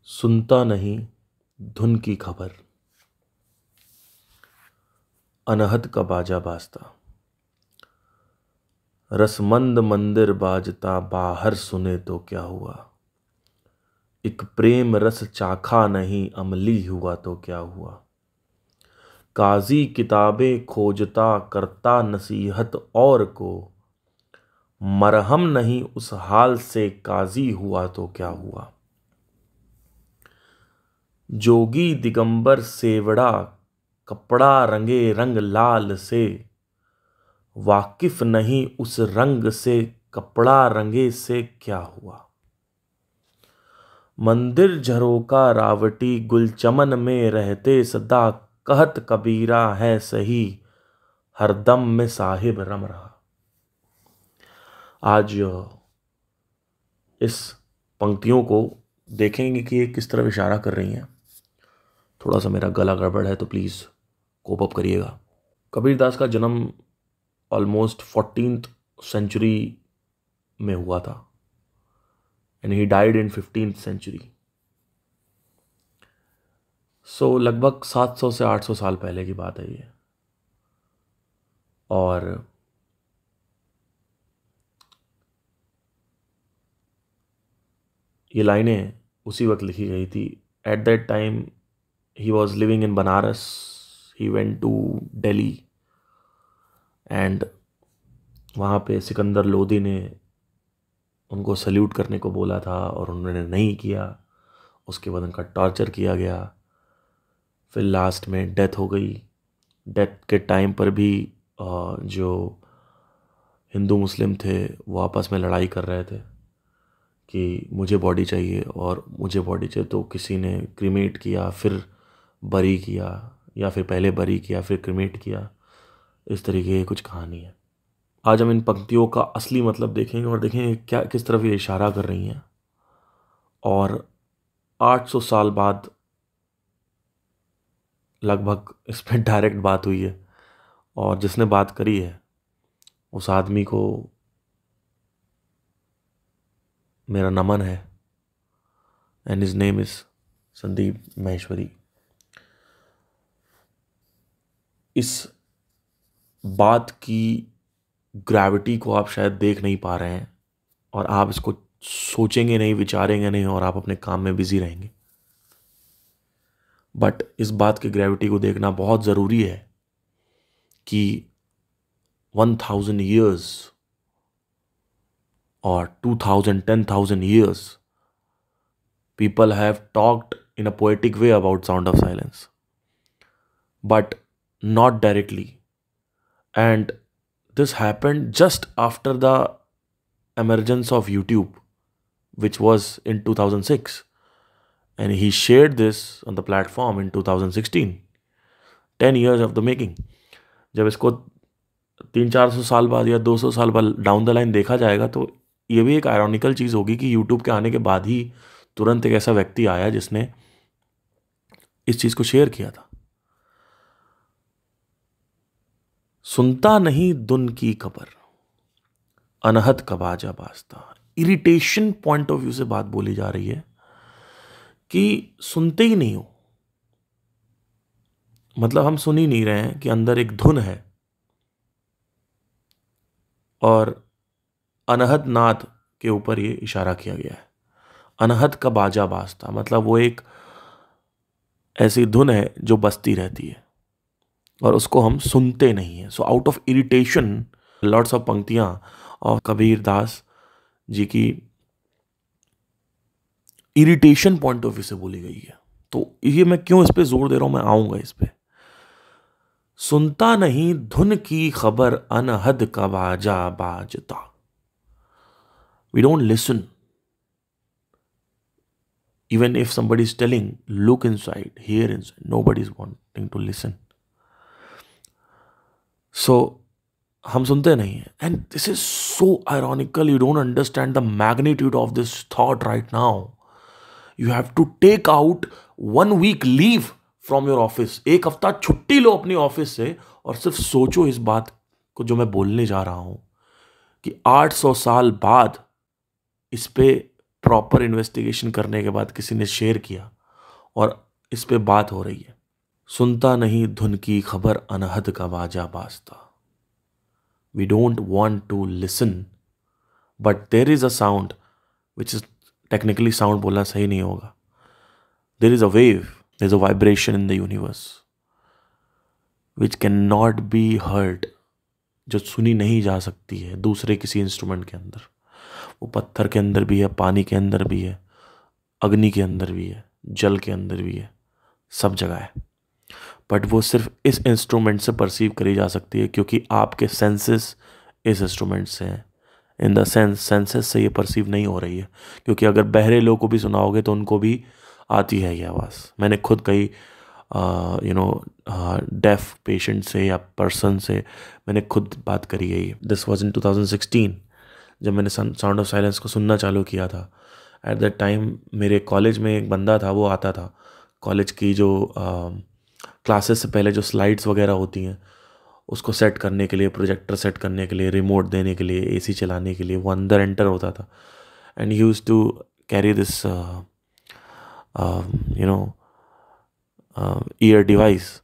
सुनता नहीं धुन की खबर, अनहद का बाजा बाजता। रसमंद मंदिर बाजता, बाहर सुने तो क्या हुआ। एक प्रेम रस चाखा नहीं, अमली हुआ तो क्या हुआ। काजी किताबें खोजता, करता नसीहत और को। मरहम नहीं उस हाल से, काजी हुआ तो क्या हुआ। जोगी दिगंबर सेवड़ा, कपड़ा रंगे रंग लाल से। वाकिफ नहीं उस रंग से, कपड़ा रंगे से क्या हुआ। मंदिर झरोका रावटी, गुलचमन में रहते सदा। कहत कबीरा है सही, हरदम में साहिब रम रहा। आज इस पंक्तियों को देखेंगे कि ये किस तरफ इशारा कर रही हैं। थोड़ा सा मेरा गला गड़बड़ है तो प्लीज़ कोप अप करिएगा। कबीरदास का जन्म ऑलमोस्ट 14th सेंचुरी में हुआ था and he died in 15th century. So लगभग 700 से 800 साल पहले की बात है ये। और ये लाइनें उसी वक्त लिखी गई थी। At that time he was living in Banaras. He went to Delhi and वहाँ पे सिकंदर लोदी ने उनको सल्यूट करने को बोला था और उन्होंने नहीं किया। उसके बाद उनका टॉर्चर किया गया, फिर लास्ट में डेथ हो गई। डेथ के टाइम पर भी जो हिंदू मुस्लिम थे वो आपस में लड़ाई कर रहे थे कि मुझे बॉडी चाहिए और मुझे बॉडी चाहिए। तो किसी ने क्रीमेट किया, फिर बरी किया, या फिर पहले बरी किया फिर क्रीमेट किया। इस तरीके की कुछ कहानी है। आज हम इन पंक्तियों का असली मतलब देखेंगे और देखेंगे क्या किस तरफ ये इशारा कर रही हैं। और 800 साल बाद लगभग इस पर डायरेक्ट बात हुई है और जिसने बात करी है उस आदमी को मेरा नमन है and his name is Sandeep Maheshwari. इस बात की ग्रेविटी को आप शायद देख नहीं पा रहे हैं और आप इसको सोचेंगे नहीं, विचारेंगे नहीं और आप अपने काम में बिजी रहेंगे। बट इस बात की ग्रेविटी को देखना बहुत ज़रूरी है कि 1000 years or 2000, 10,000 years, people have talked in a poetic way about Sound of Silence, but not directly. And this happened just after the emergence of YouTube, which was in 2006. And he shared this on the platform in 2016. 10 years of the making. जब इसको 300-400 साल बाद या 200 साल बाद down the line देखा जाएगा तो ये भी एक आयरॉनिकल चीज़ होगी कि यूट्यूब के आने के बाद ही तुरंत एक ऐसा व्यक्ति आया जिसने इस चीज़ को शेयर किया था। सुनता नहीं धुन की खबर, अनहद का बाजा बाजता। इरिटेशन पॉइंट ऑफ व्यू से बात बोली जा रही है कि सुनते ही नहीं हो। मतलब हम सुन ही नहीं रहे हैं कि अंदर एक धुन है और अनहद नाद के ऊपर ये इशारा किया गया है। अनहद का बाजा बाजता मतलब वो एक ऐसी धुन है जो बजती रहती है और उसको हम सुनते नहीं हैं। So out of irritation lots of पंक्तियां और कबीर दास जी की इरिटेशन पॉइंट ऑफ व्यू से बोली गई है। तो ये मैं क्यों इस पे जोर दे रहा हूं, मैं आऊंगा इस पे। सुनता नहीं धुन की खबर, अनहद का बाजा बाजता। We don't listen. Even if somebody is telling, look inside, hear inside, nobody is wanting to listen. So, हम सुनते नहीं हैं. And this is so ironical. You don't understand the magnitude of this thought right now. You have to take out 1 week leave from your office. 1 हफ्ता छुट्टी लो अपनी office से और सिर्फ सोचो इस बात को जो मैं बोलने जा रहा हूं कि 800 साल बाद इस पे प्रॉपर इन्वेस्टिगेशन करने के बाद किसी ने शेयर किया और इस पे बात हो रही है। सुनता नहीं धुन की खबर अनहद का बाजा बाजता। We don't want to listen but there is a sound which is technically sound बोलना सही नहीं होगा। There is a wave, there is a vibration in the universe which can not be heard, जो सुनी नहीं जा सकती है दूसरे किसी इंस्ट्रूमेंट के अंदर। वो पत्थर के अंदर भी है, पानी के अंदर भी है, अग्नि के अंदर भी है, जल के अंदर भी है, सब जगह है। बट वो सिर्फ इस इंस्ट्रूमेंट से परसीव करी जा सकती है क्योंकि आपके सेंसेस इस इंस्ट्रूमेंट से हैं। इन द सेंसेस से ये परसीव नहीं हो रही है, क्योंकि अगर बहरे लोग को भी सुनाओगे तो उनको भी आती है ये आवाज़। मैंने खुद कई डेफ पेशेंट से या पर्सन से मैंने खुद बात करी है। दिस वॉज इन 2016 जब मैंने साउंड ऑफ साइलेंस को सुनना चालू किया था। एट दैट टाइम मेरे कॉलेज में एक बंदा था, वो आता था कॉलेज की जो क्लासेस से पहले जो स्लाइड्स वगैरह होती हैं उसको सेट करने के लिए, प्रोजेक्टर सेट करने के लिए, रिमोट देने के लिए, एसी चलाने के लिए, वो अंदर एंटर होता था। And he used to carry this ear device.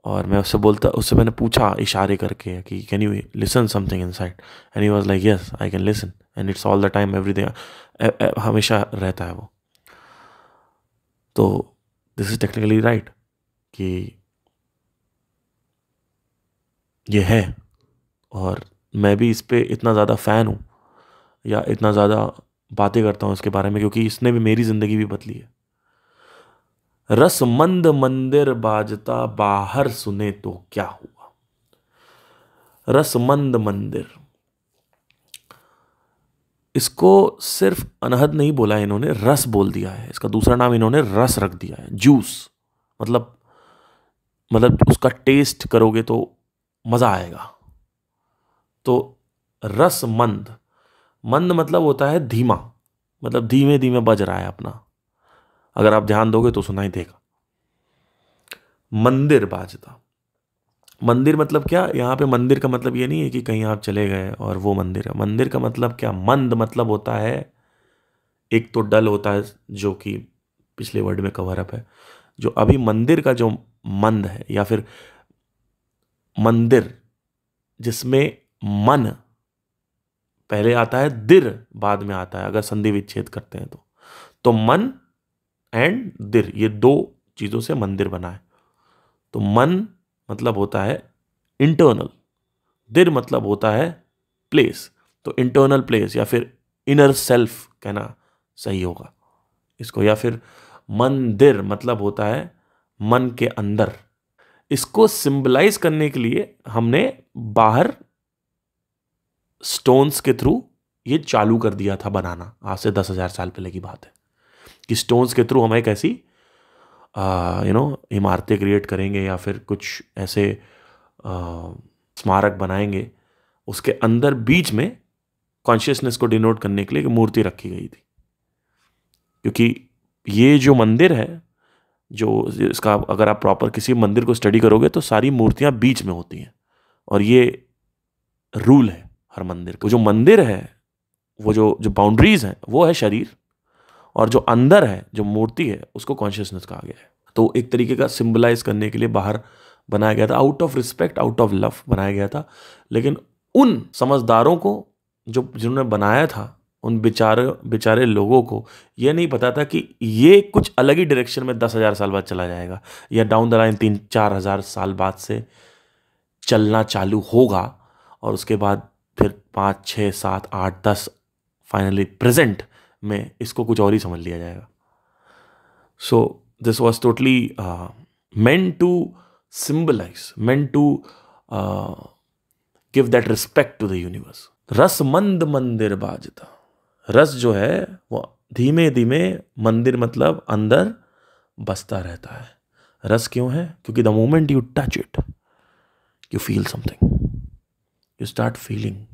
और मैं उससे मैंने पूछा इशारे करके कि can you listen something inside, and he was like yes I can listen and it's all the time every day, हमेशा रहता है वो। तो दिस इज टेक्निकली राइट कि ये है, और मैं भी इस पे इतना ज़्यादा फ़ैन हूँ या इतना ज़्यादा बातें करता हूँ इसके बारे में क्योंकि इसने भी मेरी ज़िंदगी भी बदली है। रसमंद मंदिर बाजता बाहर सुने तो क्या हुआ। रसमंद मंदिर, इसको सिर्फ अनहद नहीं बोला है इन्होंने, रस बोल दिया है। इसका दूसरा नाम इन्होंने रस रख दिया है, जूस। मतलब उसका टेस्ट करोगे तो मज़ा आएगा। तो रसमंद, मंद मतलब होता है धीमा, मतलब धीमे धीमे बज रहा है अपना, अगर आप ध्यान दोगे तो सुनाई देगा। मंदिर बाजता, मंदिर मतलब क्या, यहाँ पे मंदिर का मतलब ये नहीं है कि कहीं आप चले गए और वो मंदिर है। मंदिर का मतलब क्या, मंद मतलब होता है, एक तो डल होता है जो कि पिछले वर्ड में कवर अप है, जो अभी मंदिर का जो मंद है या फिर मंदिर जिसमें मन पहले आता है, दिर बाद में आता है अगर संधि विच्छेद करते हैं तो मन एंड दिर, ये दो चीजों से मंदिर बना है। तो मन मतलब होता है इंटरनल, दिर मतलब होता है प्लेस। तो इंटरनल प्लेस या फिर इनर सेल्फ कहना सही होगा इसको, या फिर मंदिर मतलब होता है मन के अंदर। इसको सिंबलाइज करने के लिए हमने बाहर स्टोन्स के थ्रू ये चालू कर दिया था बनाना। आज से 10,000 साल पहले की बात है कि स्टोन्स के थ्रू हम एक ऐसी इमारतें क्रिएट करेंगे या फिर कुछ ऐसे स्मारक बनाएंगे, उसके अंदर बीच में कॉन्शियसनेस को डिनोट करने के लिए एक मूर्ति रखी गई थी। क्योंकि ये जो मंदिर है, जो इसका अगर आप प्रॉपर किसी मंदिर को स्टडी करोगे तो सारी मूर्तियां बीच में होती हैं, और ये रूल है हर मंदिर का। जो मंदिर है, वो जो बाउंड्रीज हैं वो है शरीर, और जो अंदर है, जो मूर्ति है, उसको कॉन्शियसनेस कहा गया है। तो एक तरीके का सिंबलाइज करने के लिए बाहर बनाया गया था, out of respect, out of love बनाया गया था। लेकिन उन समझदारों को जिन्होंने बनाया था, उन बेचारे लोगों को ये नहीं पता था कि ये कुछ अलग ही डायरेक्शन में 10,000 साल बाद चला जाएगा, या डाउन द लाइन 3-4 हज़ार साल बाद से चलना चालू होगा, और उसके बाद फिर 5, 6, 7, 8, 10 फाइनली प्रेजेंट में इसको कुछ और ही समझ लिया जाएगा। So this was totally meant to symbolize, meant to give that respect to the universe. रसमंद मंदिर बाजता, रस जो है वो धीमे धीमे, मंदिर मतलब अंदर बसता रहता है। रस क्यों है? क्योंकि the moment you touch it you feel something, you start feeling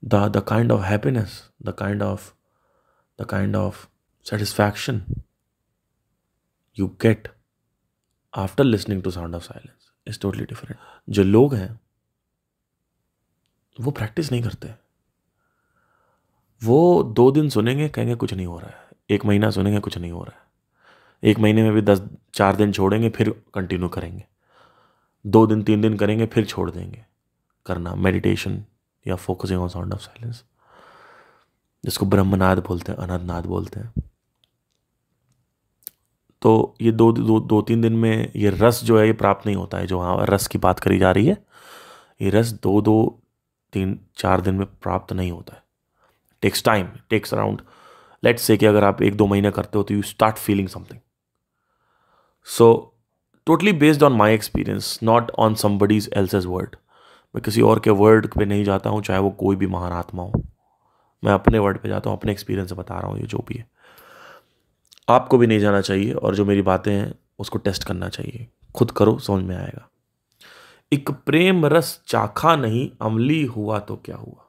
the kind of happiness, the kind of satisfaction you get after listening to Sound of Silence is totally different. जो लोग हैं वो प्रैक्टिस नहीं करते, वो 2 दिन सुनेंगे, कहेंगे कुछ नहीं हो रहा है, 1 महीना सुनेंगे कुछ नहीं हो रहा है, 1 महीने में भी 4 दिन छोड़ेंगे, फिर कंटिन्यू करेंगे, 2 दिन 3 दिन करेंगे, फिर छोड़ देंगे करना मेडिटेशन या focusing on sound of silence, जिसको ब्रह्मनाद बोलते हैं, अनंतनाद बोलते हैं। तो ये 2-3 दिन में ये रस जो है ये प्राप्त नहीं होता है, जो हाँ रस की बात करी जा रही है, ये रस 2-3-4 दिन में प्राप्त नहीं होता है। Takes time, takes around, let's say कि अगर आप 1-2 महीने करते हो तो you start feeling something. So totally based on my experience, not on somebody's else's word. मैं किसी और के वर्ड पे नहीं जाता हूँ, चाहे वो कोई भी महान आत्मा हो, मैं अपने वर्ड पे जाता हूँ, अपने एक्सपीरियंस से बता रहा हूँ ये जो भी है। आपको भी नहीं जाना चाहिए, और जो मेरी बातें हैं उसको टेस्ट करना चाहिए, खुद करो, समझ में आएगा। एक प्रेम रस चाखा नहीं, अमली हुआ तो क्या हुआ।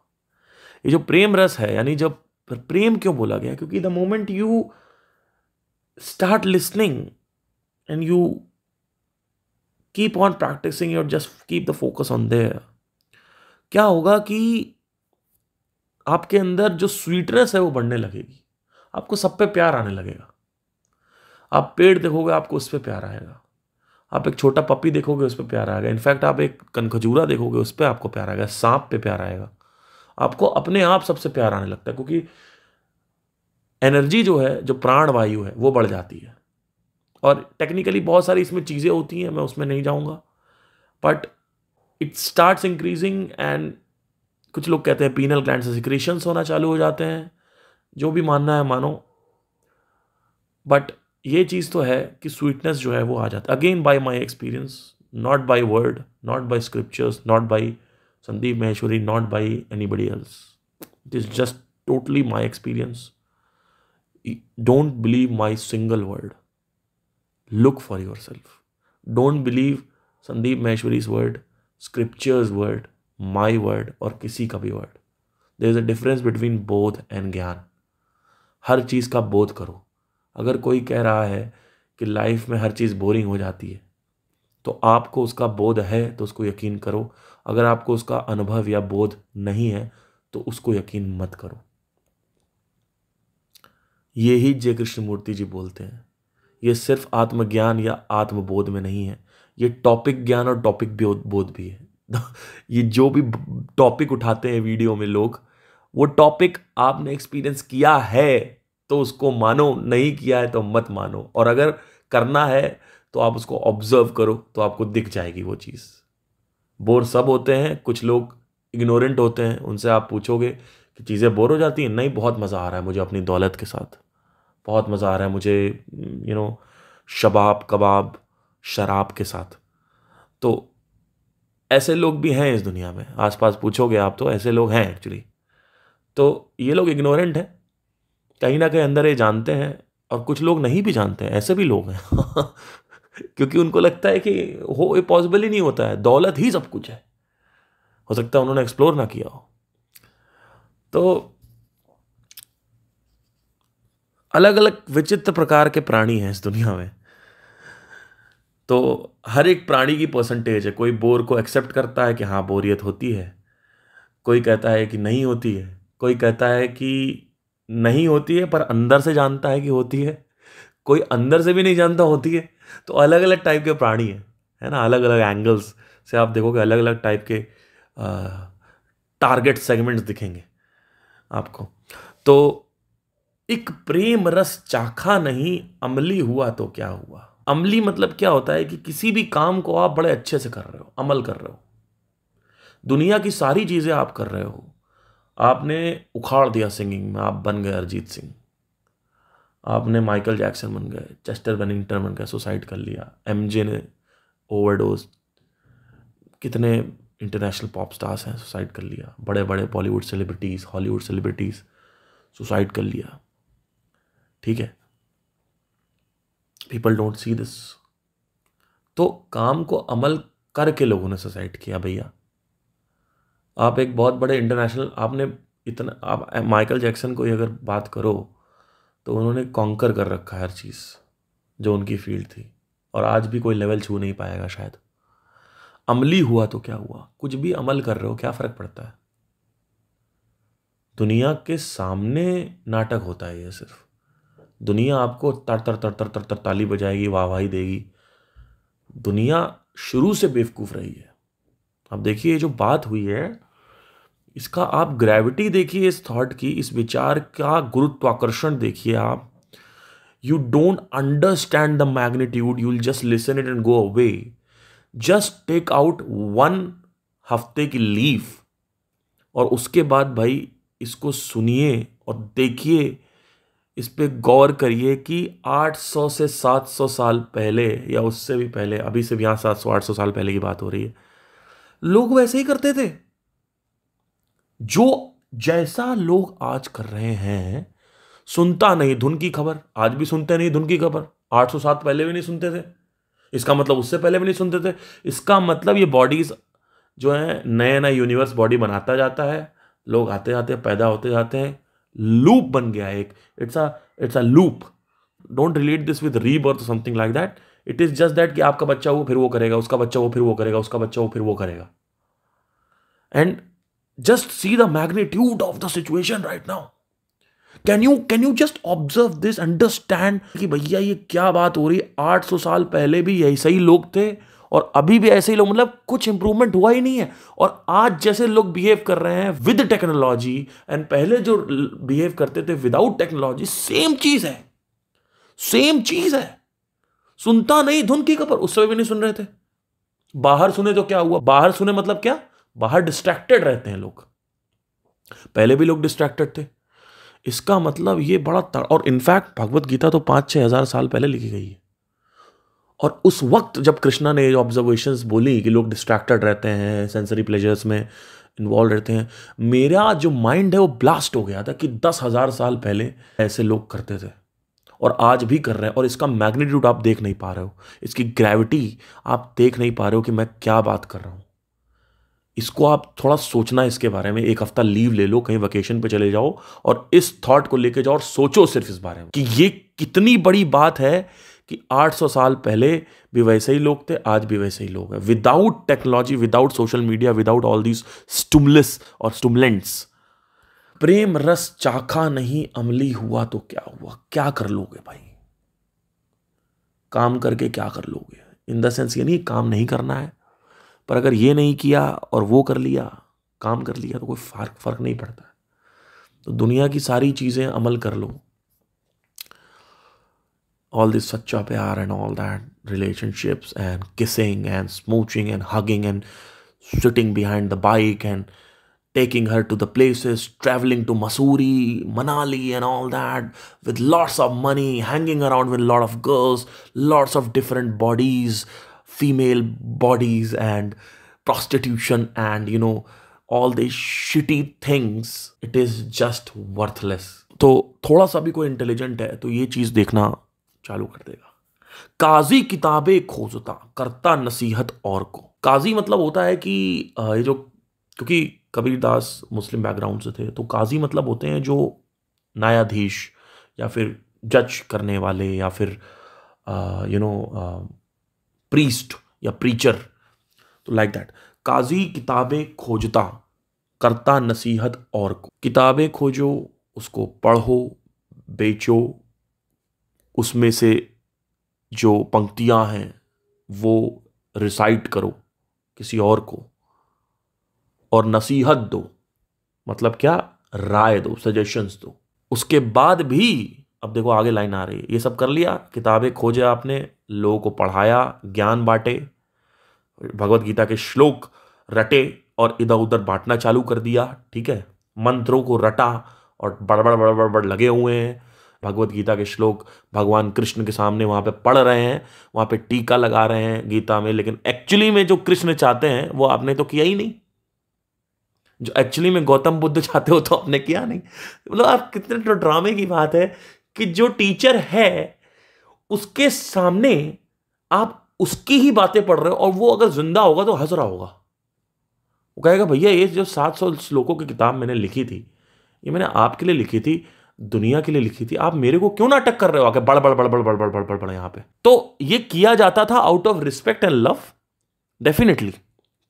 ये जो प्रेम रस है, यानी जब प्रेम क्यों बोला गया, क्योंकि the moment you start listening and you keep on practising और just keep the focus on there, क्या होगा कि आपके अंदर जो स्वीटनेस है वो बढ़ने लगेगी, आपको सब पे प्यार आने लगेगा। आप पेड़ देखोगे, आपको उस पर प्यार आएगा, आप एक छोटा पपी देखोगे, उस पर प्यार आएगा, इनफैक्ट आप एक कनखजूरा देखोगे, उस पर आपको प्यार आएगा, सांप पे प्यार आएगा, आपको अपने आप सबसे प्यार आने लगता है, क्योंकि एनर्जी जो है, जो प्राण वायु है, वो बढ़ जाती है। और टेक्निकली बहुत सारी इसमें चीज़ें होती हैं, मैं उसमें नहीं जाऊंगा, but it starts increasing and कुछ लोग कहते हैं पीनल ग्लैंड से सिक्रीशंस होना चालू हो जाते हैं, जो भी मानना है मानो, बट ये चीज़ तो है कि स्वीटनेस जो है वो आ जाता है। Again by my experience, not by word, not by scriptures, not by Sandeep Maheshwari, not by anybody else, it is just totally my experience. Don't believe my single word, look for yourself. Don't believe Sandeep Maheshwari's word, scripture's word, my word और किसी का भी word. There is a difference between बोध and ज्ञान. हर चीज़ का बोध करो। अगर कोई कह रहा है कि लाइफ में हर चीज़ बोरिंग हो जाती है, तो आपको उसका बोध है तो उसको यकीन करो, अगर आपको उसका अनुभव या बोध नहीं है तो उसको यकीन मत करो। ये ही जय कृष्ण मूर्ति जी बोलते हैं। ये सिर्फ आत्मज्ञान या आत्मबोध में नहीं है, ये टॉपिक ज्ञान और टॉपिक बोध भी है। ये जो भी टॉपिक उठाते हैं वीडियो में लोग, वो टॉपिक आपने एक्सपीरियंस किया है तो उसको मानो, नहीं किया है तो मत मानो, और अगर करना है तो आप उसको ऑब्जर्व करो तो आपको दिख जाएगी वो चीज़। बोर सब होते हैं, कुछ लोग इग्नोरेंट होते हैं, उनसे आप पूछोगे कि चीज़ें बोर हो जाती हैं, नहीं बहुत मज़ा आ रहा है मुझे अपनी दौलत के साथ, बहुत मज़ा आ रहा है मुझे शबाब कबाब शराब के साथ। तो ऐसे लोग भी हैं इस दुनिया में, आसपास पूछोगे आप तो ऐसे लोग हैं एक्चुअली। तो ये लोग इग्नोरेंट हैं, कहीं ना कहीं अंदर ये जानते हैं, और कुछ लोग नहीं भी जानते हैं, ऐसे भी लोग हैं। क्योंकि उनको लगता है कि हो ये पॉसिबल ही नहीं होता है, दौलत ही सब कुछ है, हो सकता है उन्होंने एक्सप्लोर ना किया हो। तो अलग अलग विचित्र प्रकार के प्राणी हैं इस दुनिया में, तो हर एक प्राणी की परसेंटेज है। कोई बोर को एक्सेप्ट करता है कि हाँ बोरियत होती है, कोई कहता है कि नहीं होती है, कोई कहता है कि नहीं होती है पर अंदर से जानता है कि होती है, कोई अंदर से भी नहीं जानता होती है। तो अलग अलग टाइप के प्राणी हैं, है ना, अलग अलग एंगल्स से आप देखोगे अलग अलग टाइप के टारगेट सेगमेंट्स दिखेंगे आपको। तो एक प्रेम रस चाखा नहीं, अमली हुआ तो क्या हुआ। अमली मतलब क्या होता है कि किसी भी काम को आप बड़े अच्छे से कर रहे हो, अमल कर रहे हो, दुनिया की सारी चीजें आप कर रहे हो, आपने उखाड़ दिया सिंगिंग में, आप बन गए अरिजीत सिंह, आपने माइकल जैक्सन बन गए, चेस्टर बेनिंगटन बन गए, सुसाइड कर लिया, एमजे ने ओवरडोज, कितने इंटरनेशनल पॉप स्टार्स हैं सुसाइड कर लिया, बड़े बड़े Bollywood celebrities, Hollywood celebrities suicide कर लिया। ठीक है, पीपल डोंट सी दिस। तो काम को अमल करके लोगों ने सुसाइड किया भैया। आप एक बहुत बड़े इंटरनेशनल, आपने इतना, आप माइकल जैक्सन को अगर बात करो तो उन्होंने कॉन्कर कर रखा है हर चीज़ जो उनकी फील्ड थी, और आज भी कोई लेवल छू नहीं पाएगा शायद। अमली हुआ तो क्या हुआ, कुछ भी अमल कर रहे हो क्या फ़र्क पड़ता है। दुनिया के सामने नाटक होता है ये सिर्फ। दुनिया आपको तर तर तर तर तर तर ताली बजाएगी, वाहवाही देगी। दुनिया शुरू से बेवकूफ रही है। अब देखिए ये जो बात हुई है, इसका आप ग्रेविटी देखिए, इस थॉट की, इस विचार का गुरुत्वाकर्षण देखिए आप। You don't understand the magnitude, you will just listen it and go away. Just take out 1 हफ्ते की लीव और उसके बाद भाई इसको सुनिए और देखिए, इस पे गौर करिए कि 800 से 700 साल पहले या उससे भी पहले, अभी से यहाँ 700-800 साल पहले की बात हो रही है, लोग वैसे ही करते थे जो जैसा लोग आज कर रहे हैं। सुनता नहीं धुन की खबर, आज भी सुनते नहीं धुन की खबर। 800 साल पहले भी नहीं सुनते थे, इसका मतलब उससे पहले भी नहीं सुनते थे। इसका मतलब ये बॉडीज जो है, नया नया यूनिवर्स बॉडी बनाता जाता है, लोग आते जाते हैं, पैदा होते जाते हैं, लूप बन गया एक। It's a loop. Don't relate this with rebirth something like that. It is just that कि आपका बच्चा वो फिर वो करेगा, उसका बच्चा वो फिर वो करेगा, उसका बच्चा वो फिर वो करेगा। And just see the magnitude of the situation right now. Can you just observe this, understand कि भैया ये क्या बात हो रही है। 800 साल पहले भी ऐसे ही लोग थे और अभी भी ऐसे ही लोग, मतलब कुछ इंप्रूवमेंट हुआ ही नहीं है। और आज जैसे लोग बिहेव कर रहे हैं विद टेक्नोलॉजी एंड पहले जो बिहेव करते थे विदाउट टेक्नोलॉजी, सेम चीज है, सेम चीज है। सुनता नहीं धुन की खबर, उस समय भी नहीं सुन रहे थे। बाहर सुने तो क्या हुआ, बाहर सुने मतलब क्या, बाहर डिस्ट्रैक्टेड रहते हैं लोग। पहले भी लोग डिस्ट्रैक्टेड थे। इसका मतलब ये बड़ा और इनफैक्ट भगवत गीता तो 5-6 हजार साल पहले लिखी गई है। और उस वक्त जब कृष्णा ने ऑब्जर्वेशंस बोली कि लोग डिस्ट्रैक्टेड रहते हैं, सेंसरी प्लेजर्स में इन्वॉल्व रहते हैं, मेरा जो माइंड है वो ब्लास्ट हो गया था कि 10,000 साल पहले ऐसे लोग करते थे और आज भी कर रहे हैं। और इसका मैग्नीट्यूड आप देख नहीं पा रहे हो, इसकी ग्रेविटी आप देख नहीं पा रहे हो कि मैं क्या बात कर रहा हूं। इसको आप थोड़ा सोचना इसके बारे में, 1 हफ्ता लीव ले लो, कहीं वेकेशन पे चले जाओ और इस थॉट को लेके जाओ और सोचो सिर्फ इस बारे में कि ये कितनी बड़ी बात है कि 800 साल पहले भी वैसे ही लोग थे, आज भी वैसे ही लोग हैं। Without technology, without social media, without all these stimulus और स्टिमुलेंट्स। प्रेम रस चाखा नहीं अमली हुआ तो क्या हुआ। क्या कर लोगे भाई, काम करके क्या कर लोगे। इन द सेंस ये नहीं काम नहीं करना है, पर अगर ये नहीं किया और वो कर लिया, काम कर लिया, तो कोई फर्क नहीं पड़ता। तो दुनिया की सारी चीजें अमल कर लो, all this सच्चा प्यार and all that, relationships and kissing and smooching and hugging and sitting behind the bike and taking her to the places, traveling to Mussoorie, Manali and all that with lots of money, hanging around with a lot of girls, lots of different bodies, female bodies and prostitution and all these shitty things. It is just worthless. तो थोड़ा सा भी कोई intelligent है तो ये चीज देखना चालू कर देगा। काजी किताबें खोजता, करता नसीहत और को। काजी मतलब होता है कि ये जो, क्योंकि कबीरदास मुस्लिम बैकग्राउंड से थे, तो काजी मतलब होते हैं जो न्यायाधीश या फिर जज करने वाले या फिर प्रीस्ट या प्रीचर, तो लाइक दैट। काजी किताबें खोजता, करता नसीहत और को। किताबें खोजो, उसको पढ़ो, बेचो, उसमें से जो पंक्तियां हैं वो रिसाइट करो किसी और को, और नसीहत दो, मतलब क्या, राय दो, सजेशंस दो। उसके बाद भी, अब देखो आगे लाइन आ रही है, ये सब कर लिया, किताबें खोजे आपने, लोगों को पढ़ाया, ज्ञान बांटे, भगवत गीता के श्लोक रटे और इधर उधर बांटना चालू कर दिया, ठीक है। मंत्रों को रटा और बड़बड़ बड़बड़ बड़ लगे हुए हैं। भगवत गीता के श्लोक भगवान कृष्ण के सामने वहां पे पढ़ रहे हैं, वहां पे टीका लगा रहे हैं गीता में, लेकिन एक्चुअली में जो कृष्ण चाहते हैं वो आपने तो किया ही नहीं। जो एक्चुअली में गौतम बुद्ध चाहते हो तो आपने किया नहीं। मतलब आप कितने तो ड्रामे की बात है कि जो टीचर है उसके सामने आप उसकी ही बातें पढ़ रहे हो, और वो अगर जिंदा होगा तो हंस रहा होगा। वो कहेगा भैया ये जो 700 श्लोकों की किताब मैंने लिखी थी, ये मैंने आपके लिए लिखी थी, दुनिया के लिए लिखी थी, आप मेरे को क्यों नाटक कर रहे हो आके बड़ बड़ बड़ बड़ बड़ बड़ बड़ बड़ यहां पे। तो ये किया जाता था out of respect and love. Definitely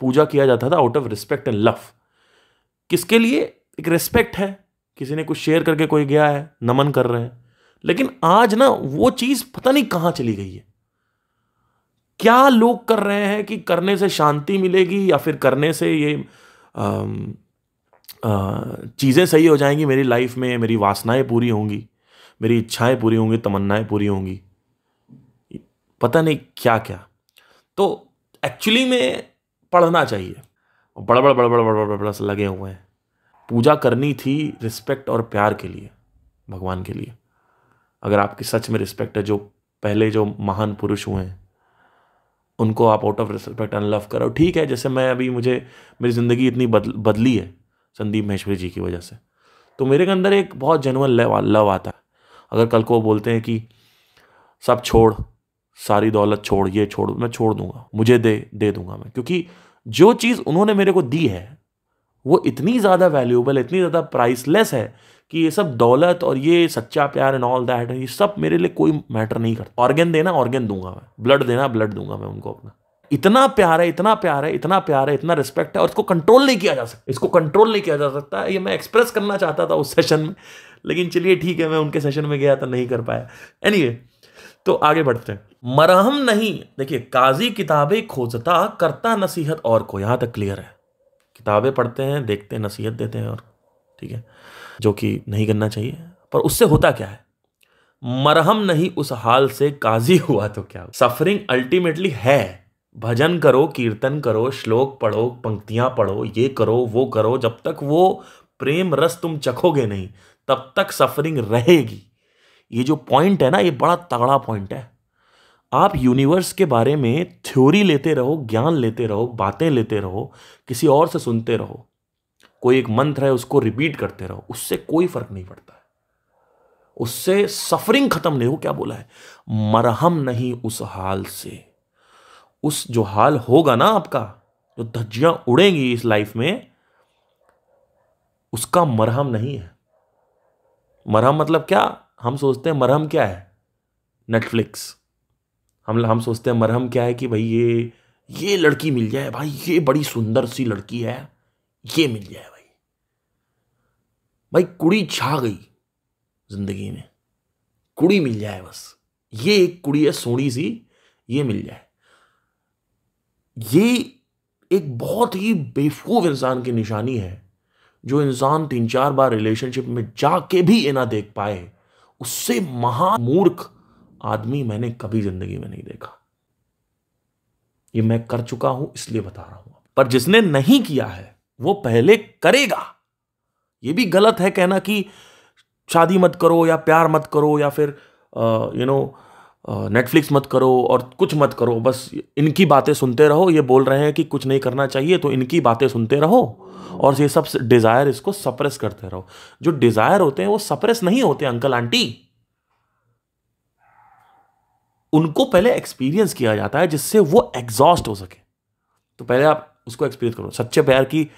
पूजा किया जाता था out of respect and love. किसके लिए? एक रिस्पेक्ट है किसी ने कुछ शेयर करके कोई गया है, नमन कर रहे हैं। लेकिन आज ना वो चीज पता नहीं कहां चली गई है। क्या लोग कर रहे हैं कि करने से शांति मिलेगी या फिर करने से ये चीजें सही हो जाएंगी मेरी लाइफ में, मेरी वासनाएं पूरी होंगी, मेरी इच्छाएं पूरी होंगी, तमन्नाएं पूरी होंगी, पता नहीं क्या क्या। तो एक्चुअली में पढ़ना चाहिए। बड़बड़ बड़बड़ बड़बड़ बड़बड़ से लगे हुए हैं। पूजा करनी थी रिस्पेक्ट और प्यार के लिए, भगवान के लिए। अगर आपकी सच में रिस्पेक्ट है, जो पहले जो महान पुरुष हुए हैं उनको आप out of respect and love करो, ठीक है। जैसे मैं अभी, मेरी ज़िंदगी इतनी बदली है संदीप माहेश्वरी जी की वजह से, तो मेरे के अंदर एक बहुत जेन्युइन लव आता है। अगर कल को वो बोलते हैं कि सब छोड़, सारी दौलत छोड़, ये छोड़, मैं छोड़ दूंगा, मुझे दे दूंगा मैं, क्योंकि जो चीज़ उन्होंने मेरे को दी है वो इतनी ज़्यादा वैल्यूएबल, इतनी ज़्यादा प्राइसलेस है कि ये सब दौलत और ये सच्चा प्यार एंड ऑल दैट, ये सब मेरे लिए कोई मैटर नहीं करता। ऑर्गन देना, ऑर्गन दूंगा मैं, ब्लड देना, ब्लड दूंगा मैं उनको अपना। इतना प्यार है, इतना प्यार है, इतना प्यार है, इतना रिस्पेक्ट है, और इसको कंट्रोल नहीं किया जा सकता। इसको कंट्रोल नहीं किया जा सकता। ये मैं एक्सप्रेस करना चाहता था उस सेशन में, लेकिन चलिए ठीक है, मैं उनके सेशन में गया तो नहीं कर पाया। एनीवे, तो आगे बढ़ते हैं। मरहम नहीं, देखिए, काजी किताबें खोजता, करता नसीहत और को। यहां तक क्लियर है। किताबें पढ़ते हैं, देखते हैं, नसीहत देते हैं, और ठीक है, जो कि नहीं करना चाहिए। पर उससे होता क्या है? मरहम नहीं उस हाल से, काजी हुआ तो क्या। सफरिंग अल्टीमेटली है। भजन करो, कीर्तन करो, श्लोक पढ़ो, पंक्तियां पढ़ो, ये करो, वो करो, जब तक वो प्रेम रस तुम चखोगे नहीं तब तक सफरिंग रहेगी। ये जो पॉइंट है ना, ये बड़ा तगड़ा पॉइंट है। आप यूनिवर्स के बारे में थ्योरी लेते रहो, ज्ञान लेते रहो, बातें लेते रहो, किसी और से सुनते रहो, कोई एक मंत्र है उसको रिपीट करते रहो, उससे कोई फर्क नहीं पड़ता है। उससे सफरिंग खत्म नहीं। हो क्या बोला है? मरहम नहीं उस हाल से। उस जो हाल होगा ना आपका, जो धज्जियां उड़ेंगी इस लाइफ में, उसका मरहम नहीं है। मरहम मतलब क्या? हम सोचते हैं मरहम क्या है? नेटफ्लिक्स। हम सोचते हैं मरहम क्या है कि भाई ये लड़की मिल जाए, भाई ये बड़ी सुंदर सी लड़की है, ये मिल जाए भाई। भाई कुड़ी छा गई जिंदगी में, कुड़ी मिल जाए बस। ये एक कुड़ी है सोनी सी, ये मिल जाए। ये एक बहुत ही बेवकूफ इंसान की निशानी है। जो इंसान 3-4 बार रिलेशनशिप में जाके भी ये ना देख पाए, उससे महामूर्ख आदमी मैंने कभी जिंदगी में नहीं देखा। ये मैं कर चुका हूं इसलिए बता रहा हूं। पर जिसने नहीं किया है वो पहले करेगा। ये भी गलत है कहना कि शादी मत करो या प्यार मत करो या फिर नेटफ्लिक्स मत करो और कुछ मत करो, बस इनकी बातें सुनते रहो। ये बोल रहे हैं कि कुछ नहीं करना चाहिए तो इनकी बातें सुनते रहो और ये सब डिजायर इसको सप्रेस करते रहो। जो डिजायर होते हैं वो सप्रेस नहीं होते अंकल आंटी, उनको पहले एक्सपीरियंस किया जाता है जिससे वो एग्जॉस्ट हो सके। तो पहले आप उसको एक्सपीरियंस करो। सच्चे प्यार की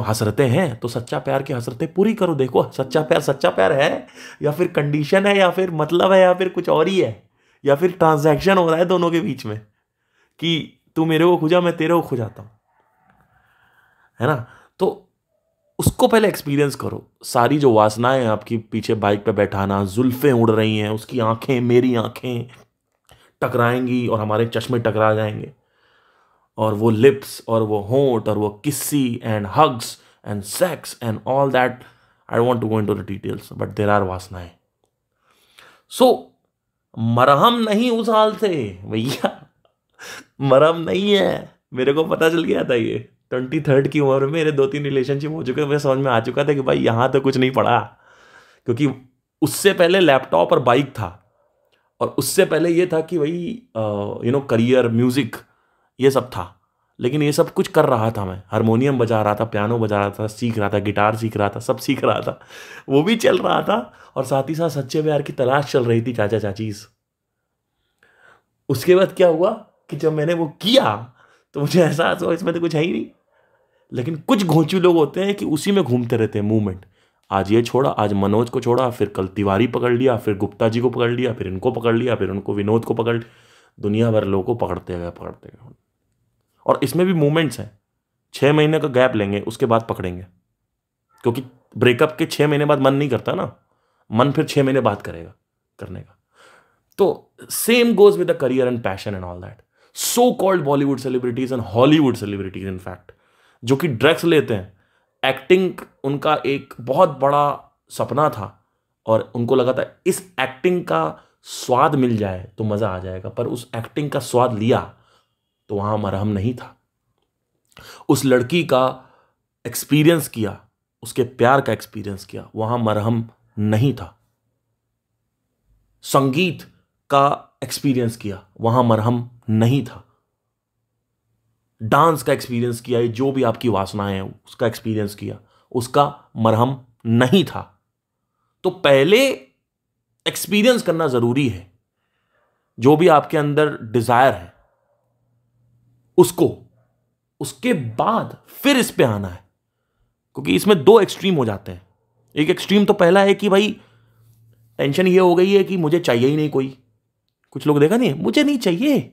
हसरतें हैं तो सच्चा प्यार की हसरतें पूरी करो। देखो सच्चा प्यार है या फिर कंडीशन है या फिर मतलब है या फिर कुछ और ही है, या फिर ट्रांजैक्शन हो रहा है दोनों के बीच में कि तू मेरे को खुजा, मैं तेरे को खुजाता हूं, है ना। तो उसको पहले एक्सपीरियंस करो। सारी जो वासनाएं आपकी पीछे बाइक पे बैठाना, जुल्फें उड़ रही हैं, उसकी आंखें, मेरी आंखें टकराएंगी और हमारे चश्मे टकरा जाएंगे, और वो लिप्स और वो होंठ और वो किसी and hugs and sex and all that. I want to go into the details, but there are वासनाएं। सो मरहम नहीं उस हाल से भैया, मरहम नहीं है। मेरे को पता चल गया था ये 23 की उम्र में मेरे 2-3 रिलेशनशिप हो चुके, मुझे समझ में आ चुका था कि भाई यहां तो कुछ नहीं पड़ा। क्योंकि उससे पहले लैपटॉप और बाइक था, और उससे पहले ये था कि भाई करियर, म्यूजिक, ये सब था। लेकिन ये सब कुछ कर रहा था मैं, हारमोनियम बजा रहा था, पियानो बजा रहा था, सीख रहा था, गिटार सीख रहा था, सब सीख रहा था, वो भी चल रहा था। और साथ ही साथ सच्चे प्यार की तलाश चल रही थी चाचा चाचीज। उसके बाद क्या हुआ कि जब मैंने वो किया तो मुझे एहसास हुआ इसमें तो कुछ है ही नहीं। लेकिन कुछ घोंचू लोग होते हैं कि उसी में घूमते रहते हैं, मूवमेंट। आज ये छोड़ा, आज मनोज को छोड़ा, फिर कल तिवारी पकड़ लिया, फिर गुप्ता जी को पकड़ लिया, फिर इनको पकड़ लिया, फिर उनको विनोद को पकड़, दुनिया भर लोगों को पकड़ते गए। और इसमें भी मूवमेंट्स हैं। 6 महीने का गैप लेंगे, उसके बाद पकड़ेंगे, क्योंकि ब्रेकअप के 6 महीने बाद मन नहीं करता ना, मन फिर 6 महीने बाद करेगा करने का। तो same goes with the career and passion and all that. So called Bollywood celebrities and Hollywood celebrities in fact, जो कि ड्रग्स लेते हैं, एक्टिंग उनका एक बहुत बड़ा सपना था और उनको लगा था इस एक्टिंग का स्वाद मिल जाए तो मजा आ जाएगा, पर उस एक्टिंग का स्वाद लिया तो वहां मरहम नहीं था। उस लड़की का एक्सपीरियंस किया, उसके प्यार का एक्सपीरियंस किया, वहां मरहम नहीं था। संगीत का एक्सपीरियंस किया, वहां मरहम नहीं था। डांस का एक्सपीरियंस किया, जो भी आपकी वासनाएं हैं उसका एक्सपीरियंस किया, उसका मरहम नहीं था। तो पहले एक्सपीरियंस करना जरूरी है, जो भी आपके अंदर डिजायर है उसको, उसके बाद फिर इस पे आना है। क्योंकि इसमें दो एक्सट्रीम हो जाते हैं। एक एक्सट्रीम तो पहला है कि भाई टेंशन ये हो गई है कि मुझे चाहिए ही नहीं कोई। कुछ लोग देखा नहीं, मुझे नहीं चाहिए,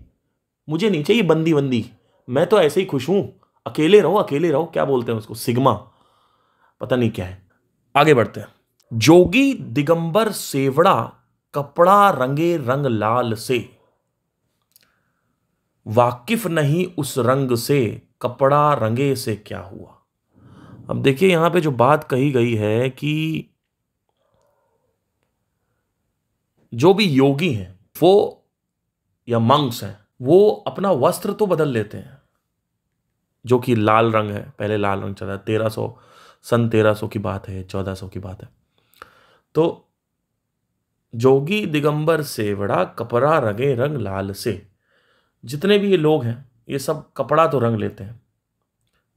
मुझे नहीं चाहिए बंदी बंदी, मैं तो ऐसे ही खुश हूं, अकेले रहो अकेले रहो, क्या बोलते हैं उसको, सिग्मा, पता नहीं क्या है। आगे बढ़ते हैं। जोगी दिगंबर सेवड़ा कपड़ा रंगे रंग लाल से, वाकिफ नहीं उस रंग से कपड़ा रंगे से क्या हुआ। अब देखिए यहां पे जो बात कही गई है कि जो भी योगी हैं वो या मंक्स हैं वो अपना वस्त्र तो बदल लेते हैं, जो कि लाल रंग है। पहले लाल रंग चला, 1300 की बात है, 1400 की बात है। तो जोगी दिगंबर सेवड़ा कपड़ा रंगे रंग लाल से, जितने भी ये लोग हैं ये सब कपड़ा तो रंग लेते हैं,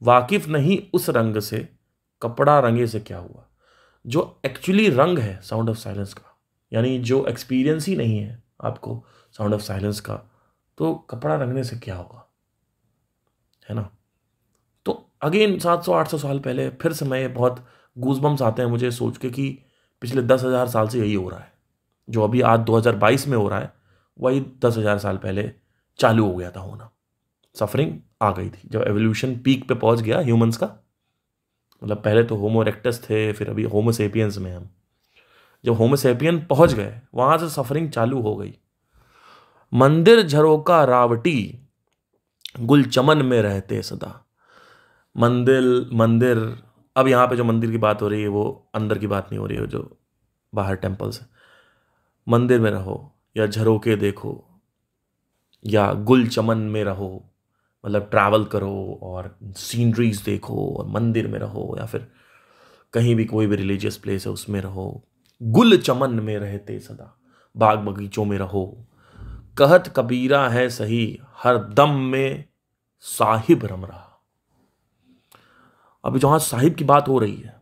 वाकिफ नहीं उस रंग से कपड़ा रंगे से क्या हुआ। जो एक्चुअली रंग है साउंड ऑफ साइलेंस का, यानी जो एक्सपीरियंस ही नहीं है आपको साउंड ऑफ साइलेंस का, तो कपड़ा रंगने से क्या होगा, है ना। तो अगेन 700-800 साल पहले फिर से मैं बहुत गूजबम्स आते हैं मुझे सोच के कि पिछले 10,000 साल से यही हो रहा है। जो अभी आज 2022 में हो रहा है वही 10,000 साल पहले चालू हो गया था होना। सफरिंग आ गई थी जब एवोल्यूशन पीक पे पहुंच गया ह्यूमंस का। मतलब पहले तो होमो इरेक्टस थे, फिर अभी होमो सेपियंस में हम। जब होमो सेपियन पहुंच गए वहां से सफरिंग चालू हो गई। मंदिर झरोका रावटी गुल चमन में रहते सदा। मंदिर मंदिर, अब यहां पे जो मंदिर की बात हो रही है वो अंदर की बात नहीं हो रही है, जो बाहर टेम्पल्स है। मंदिर में रहो या झरोके देखो या गुल चमन में रहो, मतलब ट्रैवल करो और सीनरीज देखो और मंदिर में रहो, या फिर कहीं भी कोई भी रिलीजियस प्लेस है उसमें रहो। गुल चमन में रहते सदा, बाग बगीचों में रहो। कहत कबीरा है सही हर दम में साहिब रम रहा। अभी जहां साहिब की बात हो रही है,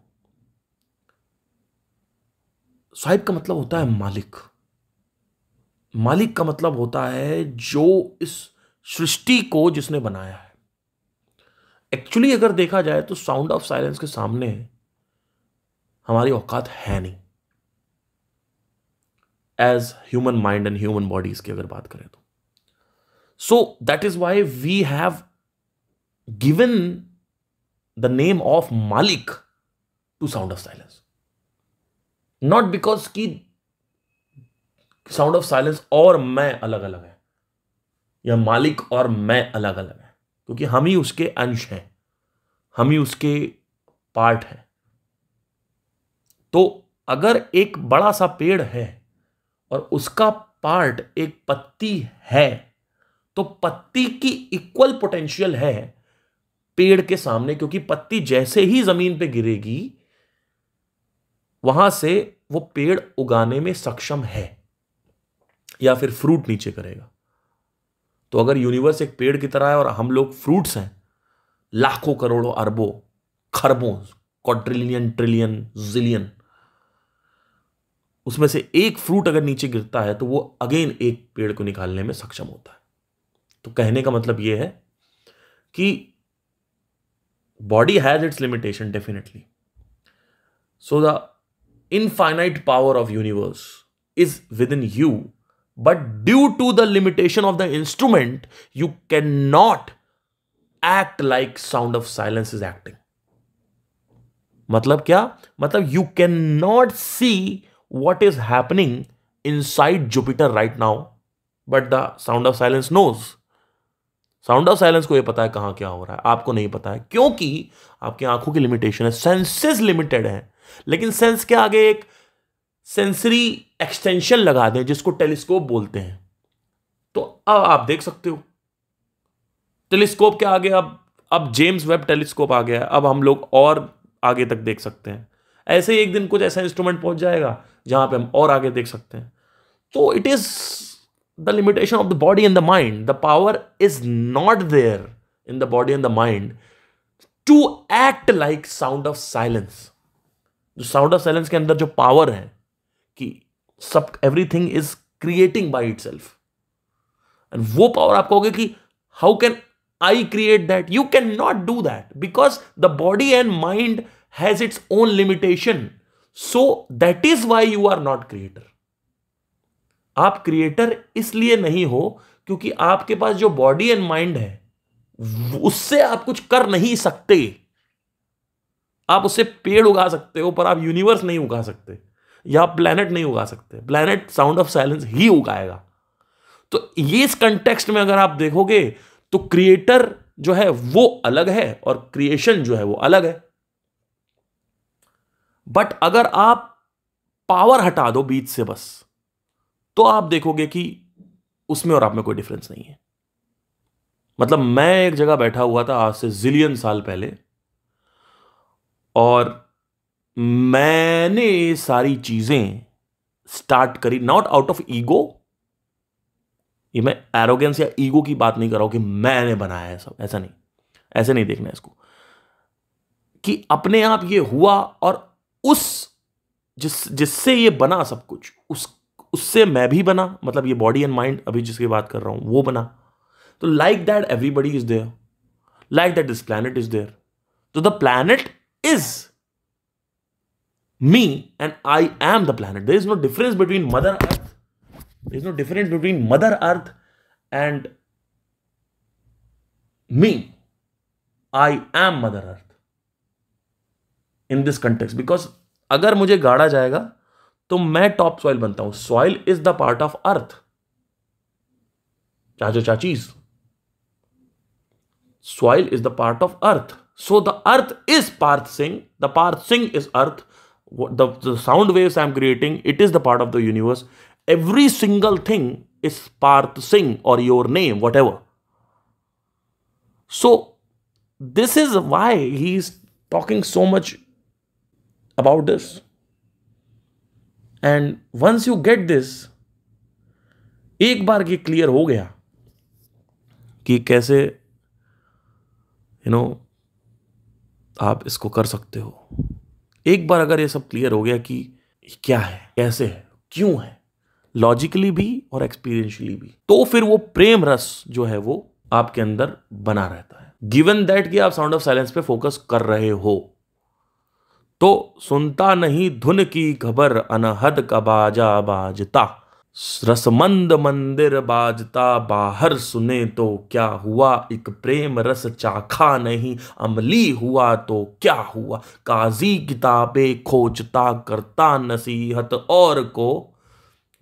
साहिब का मतलब होता है मालिक। मालिक का मतलब होता है जो इस सृष्टि को जिसने बनाया है। एक्चुअली अगर देखा जाए तो साउंड ऑफ साइलेंस के सामने हमारी औकात है नहीं, as human mind and human bodies की अगर बात करें तो। So that is why we have given the name of मालिक to sound of silence, not because की साउंड ऑफ साइलेंस और मैं अलग अलग है या मालिक और मैं अलग अलग है, क्योंकि हम ही उसके अंश हैं, हम ही उसके पार्ट हैं। तो अगर एक बड़ा सा पेड़ है और उसका पार्ट एक पत्ती है, तो पत्ती की इक्वल पोटेंशियल है पेड़ के सामने, क्योंकि पत्ती जैसे ही जमीन पे गिरेगी वहां से वो पेड़ उगाने में सक्षम है या फिर फ्रूट नीचे करेगा। तो अगर यूनिवर्स एक पेड़ की तरह है और हम लोग फ्रूट्स हैं, लाखों करोड़ों अरबों खरबों क्वाड्रिलियन ट्रिलियन जिलियन, उसमें से एक फ्रूट अगर नीचे गिरता है तो वो अगेन एक पेड़ को निकालने में सक्षम होता है। तो कहने का मतलब यह है कि body has its limitation definitely. So the infinite power of universe is with in you, but due to the limitation of the instrument you cannot act like sound of silence is acting. मतलब क्या? मतलब you can not see what is happening inside Jupiter right now, but the sound of silence knows. Sound of silence को ये पता है कहां क्या हो रहा है, आपको नहीं पता है, क्योंकि आपकी आंखों की लिमिटेशन है, सेंसेस लिमिटेड है। लेकिन सेंस के आगे एक सेंसरी एक्सटेंशन लगा दें जिसको टेलीस्कोप बोलते हैं, तो अब आप देख सकते हो। टेलीस्कोप के आगे अब जेम्स वेब टेलीस्कोप आ गया है, अब हम लोग और आगे तक देख सकते हैं। ऐसे ही एक दिन कुछ ऐसा इंस्ट्रूमेंट पहुंच जाएगा जहां पे हम और आगे देख सकते हैं। तो it is the limitation of the body and the mind. The power is not there in the body and the mind to act like sound of silence. जो साउंड ऑफ साइलेंस के अंदर जो पावर है कि सब everything is creating by itself, and वो power आप कहोगे कि how can I create that? You cannot do that because the body and mind has its own limitation. So that is why you are not creator. आप creator इसलिए नहीं हो क्योंकि आपके पास जो बॉडी एंड माइंड है उससे आप कुछ कर नहीं सकते। आप उससे पेड़ उगा सकते हो पर आप यूनिवर्स नहीं उगा सकते, या प्लैनेट नहीं उगा सकते। प्लैनेट साउंड ऑफ साइलेंस ही उगाएगा। तो ये इस कंटेक्स्ट में अगर आप देखोगे तो क्रिएटर जो है वो अलग है और क्रिएशन जो है वो अलग है। बट अगर आप पावर हटा दो बीच से बस, तो आप देखोगे कि उसमें और आप में कोई डिफरेंस नहीं है। मतलब मैं एक जगह बैठा हुआ था आज से जिलियन साल पहले, और मैंने ये सारी चीजें स्टार्ट करी नॉट आउट ऑफ ईगो। ये मैं एरोगेंस या ईगो की बात नहीं कर रहा हूं कि मैंने बनाया है सब, ऐसा नहीं, ऐसे नहीं देखना इसको। कि अपने आप ये हुआ और उस जिससे ये बना सब कुछ, उससे मैं भी बना। मतलब ये बॉडी एंड माइंड अभी जिसकी बात कर रहा हूं वो बना। तो like that everybody is there, like that this planet is there. तो the planet is me and I am the planet. There is no difference between mother earth. There is no difference between Mother Earth and me. I am Mother Earth in this context, because अगर मुझे गाड़ा जाएगा तो मैं top soil बनता हूं। Soil is the part of earth. चाचो चाचीज, soil is the part of earth. So the earth is Parth Singh, the Parth Singh is earth. The sound waves I am creating, it is the part of the universe. Every single thing is Parth Singh or your name, whatever. So this is why he is talking so much about this. And once you get this, एक बार ये clear हो गया कि कैसे आप इसको कर सकते हो, एक बार अगर ये सब क्लियर हो गया कि क्या है, कैसे है, क्यों है, लॉजिकली भी और एक्सपीरियंशियली भी, तो फिर वो प्रेम रस जो है वो आपके अंदर बना रहता है। गिवन दैट कि आप साउंड ऑफ साइलेंस पे फोकस कर रहे हो, तो सुनता नहीं धुन की खबर, अनहद का बाजा बाजता, रसमंद मंदिर बाजता, बाहर सुने तो क्या हुआ, एक प्रेम रस चाखा नहीं, अमली हुआ तो क्या हुआ, काजी किताबें खोजता, करता नसीहत और को,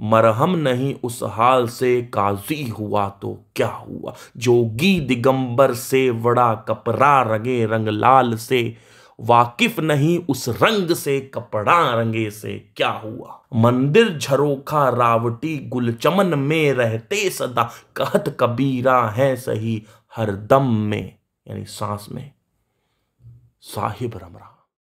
मरहम नहीं उस हाल से, काजी हुआ तो क्या हुआ, जोगी दिगंबर से बड़ा कपड़ा रंगे रंग लाल से, वाकिफ नहीं उस रंग से, कपड़ा रंगे से क्या हुआ, मंदिर झरोखा रावटी, गुलचमन में रहते सदा, कहत कबीरा है सही, हर दम में यानी सांस में साहिब रमरा।